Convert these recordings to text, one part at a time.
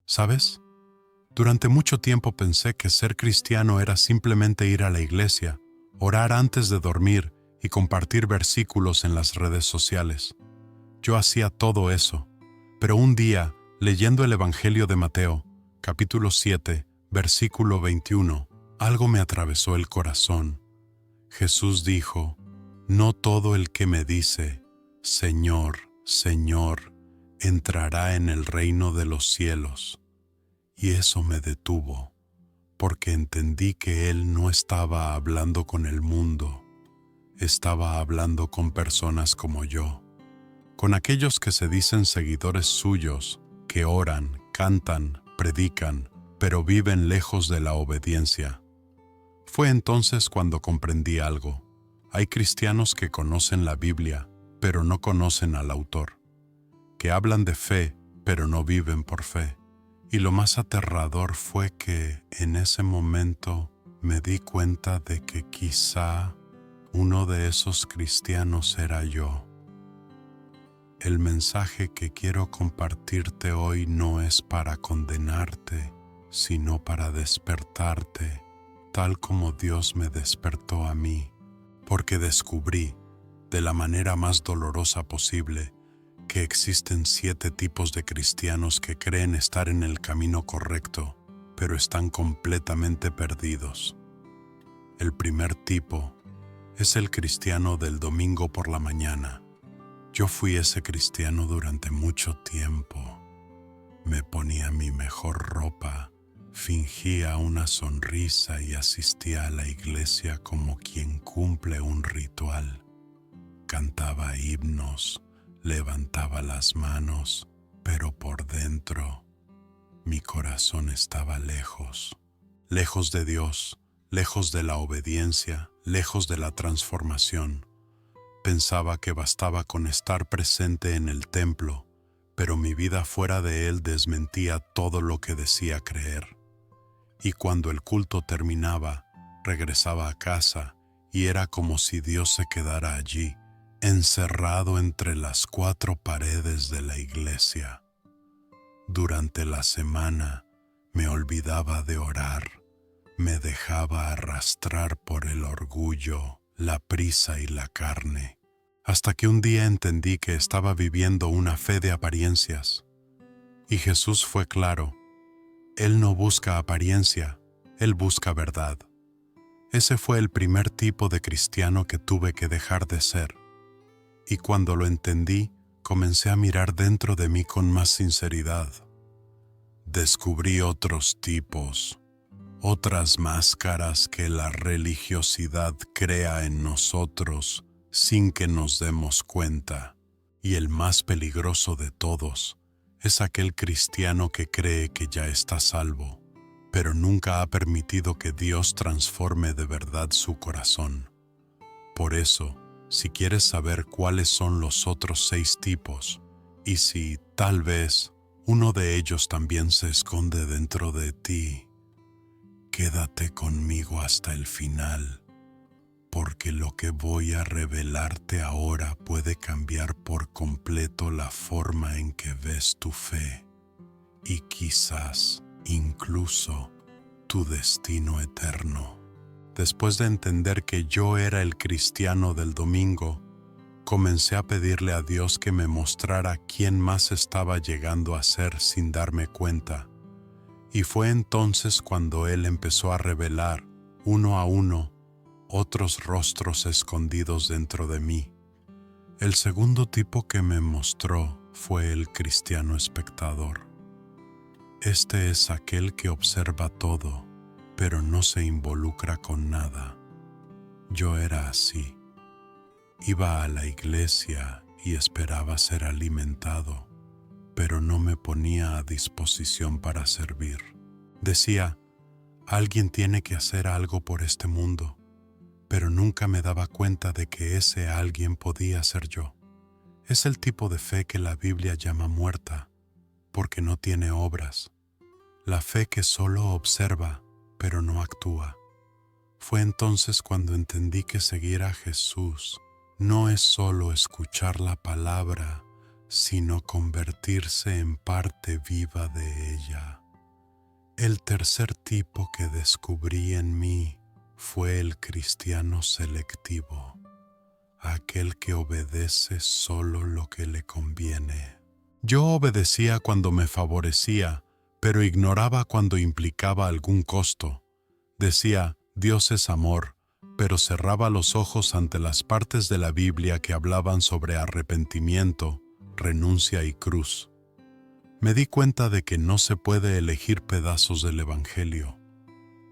¿Sabes? Durante mucho tiempo pensé que ser cristiano era simplemente ir a la iglesia, orar antes de dormir y compartir versículos en las redes sociales. Yo hacía todo eso, pero un día, leyendo el Evangelio de Mateo, capítulo 7, versículo 21, algo me atravesó el corazón. Jesús dijo: «No todo el que me dice, Señor, Señor, entrará en el reino de los cielos». Y eso me detuvo, porque entendí que Él no estaba hablando con el mundo, estaba hablando con personas como yo, con aquellos que se dicen seguidores suyos, que oran, cantan, predican, pero viven lejos de la obediencia. Fue entonces cuando comprendí algo. Hay cristianos que conocen la Biblia, pero no conocen al autor, que hablan de fe, pero no viven por fe. Y lo más aterrador fue que en ese momento me di cuenta de que quizá uno de esos cristianos era yo. El mensaje que quiero compartirte hoy no es para condenarte, sino para despertarte, tal como Dios me despertó a mí, porque descubrí, de la manera más dolorosa posible, que existen 7 tipos de cristianos que creen estar en el camino correcto, pero están completamente perdidos. El primer tipo es el cristiano del domingo por la mañana. Yo fui ese cristiano durante mucho tiempo. Me ponía mi mejor ropa, fingía una sonrisa y asistía a la iglesia como quien cumple un ritual. Cantaba himnos, levantaba las manos, pero por dentro mi corazón estaba lejos, lejos de Dios, lejos de la obediencia, lejos de la transformación. Pensaba que bastaba con estar presente en el templo, pero mi vida fuera de él desmentía todo lo que decía creer. Y cuando el culto terminaba, regresaba a casa y era como si Dios se quedara allí, encerrado entre las 4 paredes de la iglesia. Durante la semana me olvidaba de orar, me dejaba arrastrar por el orgullo, la prisa y la carne, hasta que un día entendí que estaba viviendo una fe de apariencias. Y Jesús fue claro: Él no busca apariencia, Él busca verdad. Ese fue el primer tipo de cristiano que tuve que dejar de ser. Y cuando lo entendí, comencé a mirar dentro de mí con más sinceridad. Descubrí otros tipos, otras máscaras que la religiosidad crea en nosotros sin que nos demos cuenta. Y el más peligroso de todos es aquel cristiano que cree que ya está salvo, pero nunca ha permitido que Dios transforme de verdad su corazón. Por eso, si quieres saber cuáles son los otros 6 tipos, y si, tal vez, uno de ellos también se esconde dentro de ti, quédate conmigo hasta el final, porque lo que voy a revelarte ahora puede cambiar por completo la forma en que ves tu fe, y quizás, incluso, tu destino eterno. Después de entender que yo era el cristiano del domingo, comencé a pedirle a Dios que me mostrara quién más estaba llegando a ser sin darme cuenta. Y fue entonces cuando Él empezó a revelar, uno a uno, otros rostros escondidos dentro de mí. El segundo tipo que me mostró fue el cristiano espectador. Este es aquel que observa todo, pero no se involucra con nada. Yo era así. Iba a la iglesia y esperaba ser alimentado, pero no me ponía a disposición para servir. Decía: alguien tiene que hacer algo por este mundo, pero nunca me daba cuenta de que ese alguien podía ser yo. Es el tipo de fe que la Biblia llama muerta, porque no tiene obras. La fe que solo observa, pero no actúa. Fue entonces cuando entendí que seguir a Jesús no es solo escuchar la palabra, sino convertirse en parte viva de ella. El tercer tipo que descubrí en mí fue el cristiano selectivo, aquel que obedece solo lo que le conviene. Yo obedecía cuando me favorecía, pero ignoraba cuando implicaba algún costo. Decía, Dios es amor, pero cerraba los ojos ante las partes de la Biblia que hablaban sobre arrepentimiento, renuncia y cruz. Me di cuenta de que no se puede elegir pedazos del Evangelio.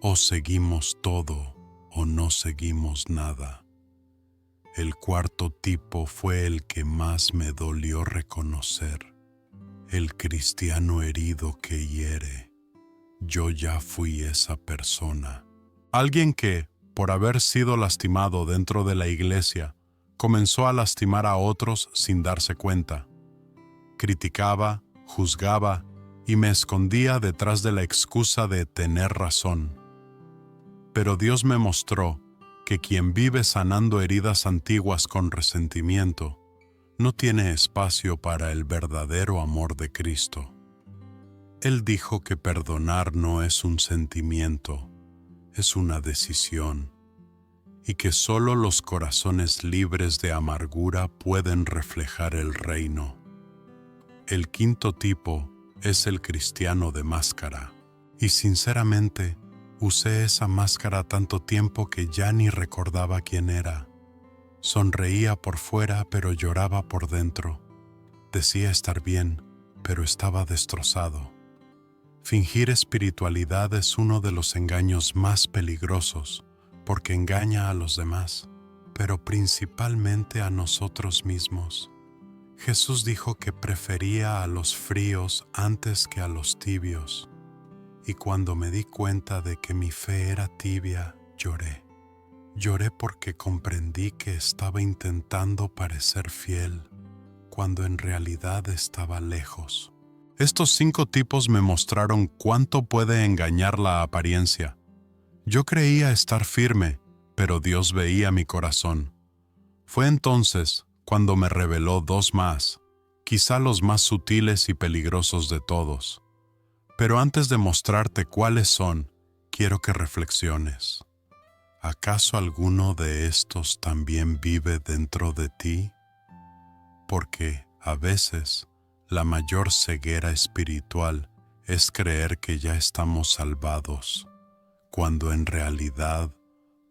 O seguimos todo o no seguimos nada. El cuarto tipo fue el que más me dolió reconocer. El cristiano herido que hiere. Yo ya fui esa persona. Alguien que, por haber sido lastimado dentro de la iglesia, comenzó a lastimar a otros sin darse cuenta. Criticaba, juzgaba y me escondía detrás de la excusa de tener razón. Pero Dios me mostró que quien vive sanando heridas antiguas con resentimiento no tiene espacio para el verdadero amor de Cristo. Él dijo que perdonar no es un sentimiento, es una decisión, y que solo los corazones libres de amargura pueden reflejar el reino. El quinto tipo es el cristiano de máscara, y sinceramente usé esa máscara tanto tiempo que ya ni recordaba quién era. Sonreía por fuera pero lloraba por dentro. Decía estar bien, pero estaba destrozado. Fingir espiritualidad es uno de los engaños más peligrosos, porque engaña a los demás, pero principalmente a nosotros mismos. Jesús dijo que prefería a los fríos antes que a los tibios, y cuando me di cuenta de que mi fe era tibia, lloré. Lloré porque comprendí que estaba intentando parecer fiel, cuando en realidad estaba lejos. Estos 5 tipos me mostraron cuánto puede engañar la apariencia. Yo creía estar firme, pero Dios veía mi corazón. Fue entonces cuando me reveló 2 más, quizá los más sutiles y peligrosos de todos. Pero antes de mostrarte cuáles son, quiero que reflexiones. ¿Acaso alguno de estos también vive dentro de ti? Porque, a veces, la mayor ceguera espiritual es creer que ya estamos salvados, cuando en realidad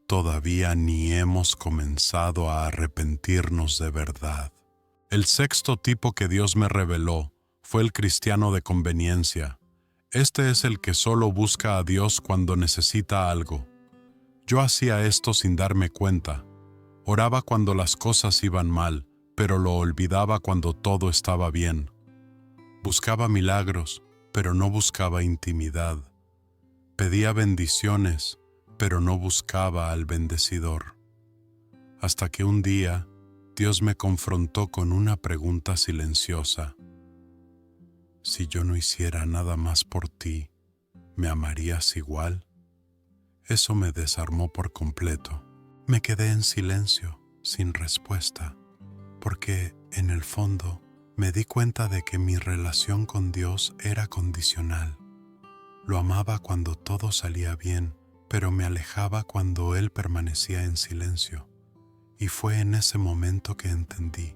todavía ni hemos comenzado a arrepentirnos de verdad. El sexto tipo que Dios me reveló fue el cristiano de conveniencia. Este es el que solo busca a Dios cuando necesita algo. Yo hacía esto sin darme cuenta. Oraba cuando las cosas iban mal, pero lo olvidaba cuando todo estaba bien. Buscaba milagros, pero no buscaba intimidad. Pedía bendiciones, pero no buscaba al bendecidor. Hasta que un día, Dios me confrontó con una pregunta silenciosa. Si yo no hiciera nada más por ti, ¿me amarías igual? Eso me desarmó por completo. Me quedé en silencio, sin respuesta, porque, en el fondo, me di cuenta de que mi relación con Dios era condicional. Lo amaba cuando todo salía bien, pero me alejaba cuando Él permanecía en silencio. Y fue en ese momento que entendí,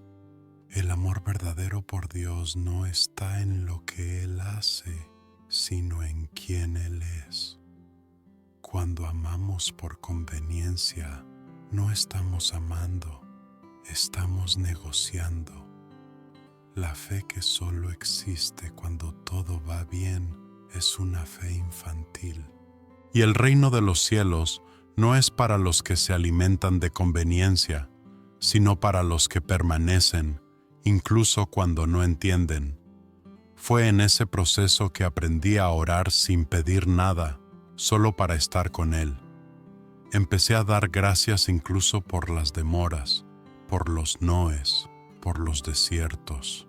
el amor verdadero por Dios no está en lo que Él hace, sino en quién Él es. Cuando amamos por conveniencia, no estamos amando, estamos negociando. La fe que solo existe cuando todo va bien es una fe infantil. Y el reino de los cielos no es para los que se alimentan de conveniencia, sino para los que permanecen, incluso cuando no entienden. Fue en ese proceso que aprendí a orar sin pedir nada, solo para estar con Él. Empecé a dar gracias incluso por las demoras, por los noes, por los desiertos,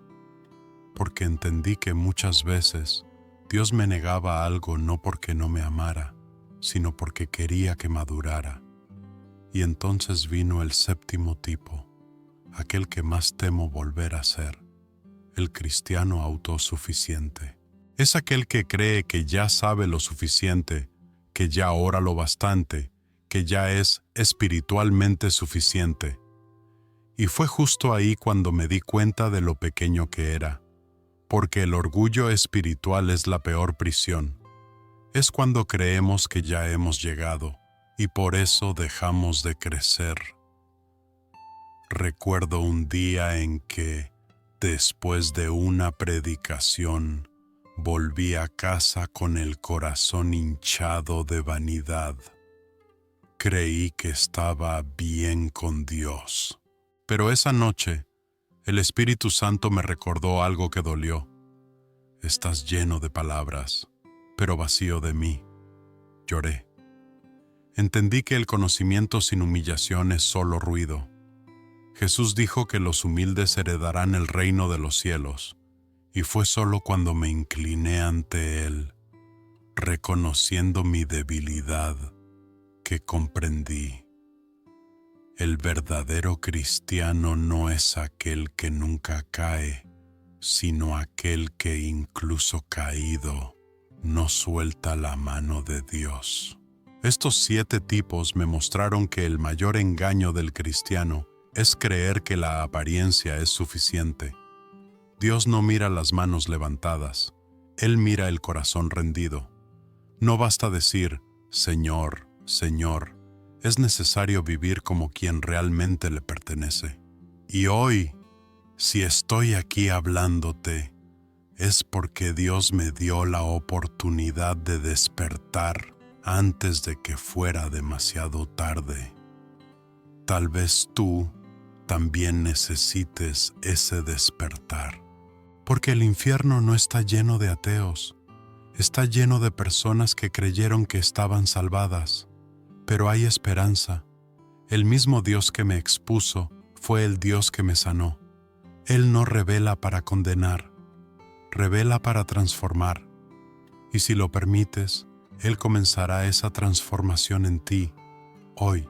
porque entendí que muchas veces Dios me negaba algo no porque no me amara, sino porque quería que madurara. Y entonces vino el séptimo tipo, aquel que más temo volver a ser, el cristiano autosuficiente. Es aquel que cree que ya sabe lo suficiente, que ya ora lo bastante, que ya es espiritualmente suficiente. Y fue justo ahí cuando me di cuenta de lo pequeño que era, porque el orgullo espiritual es la peor prisión. Es cuando creemos que ya hemos llegado y por eso dejamos de crecer. Recuerdo un día en que, después de una predicación, volví a casa con el corazón hinchado de vanidad. Creí que estaba bien con Dios. Pero esa noche, el Espíritu Santo me recordó algo que dolió. Estás lleno de palabras, pero vacío de mí. Lloré. Entendí que el conocimiento sin humillación es solo ruido. Jesús dijo que los humildes heredarán el reino de los cielos, y fue solo cuando me incliné ante Él, reconociendo mi debilidad, que comprendí. El verdadero cristiano no es aquel que nunca cae, sino aquel que incluso caído no suelta la mano de Dios. Estos 7 tipos me mostraron que el mayor engaño del cristiano es creer que la apariencia es suficiente. Dios no mira las manos levantadas, Él mira el corazón rendido. No basta decir, Señor, Señor, es necesario vivir como quien realmente le pertenece. Y hoy, si estoy aquí hablándote, es porque Dios me dio la oportunidad de despertar antes de que fuera demasiado tarde. Tal vez tú también necesites ese despertar, porque el infierno no está lleno de ateos, está lleno de personas que creyeron que estaban salvadas, pero hay esperanza. El mismo Dios que me expuso fue el Dios que me sanó. Él no revela para condenar, revela para transformar, y si lo permites, Él comenzará esa transformación en ti, hoy.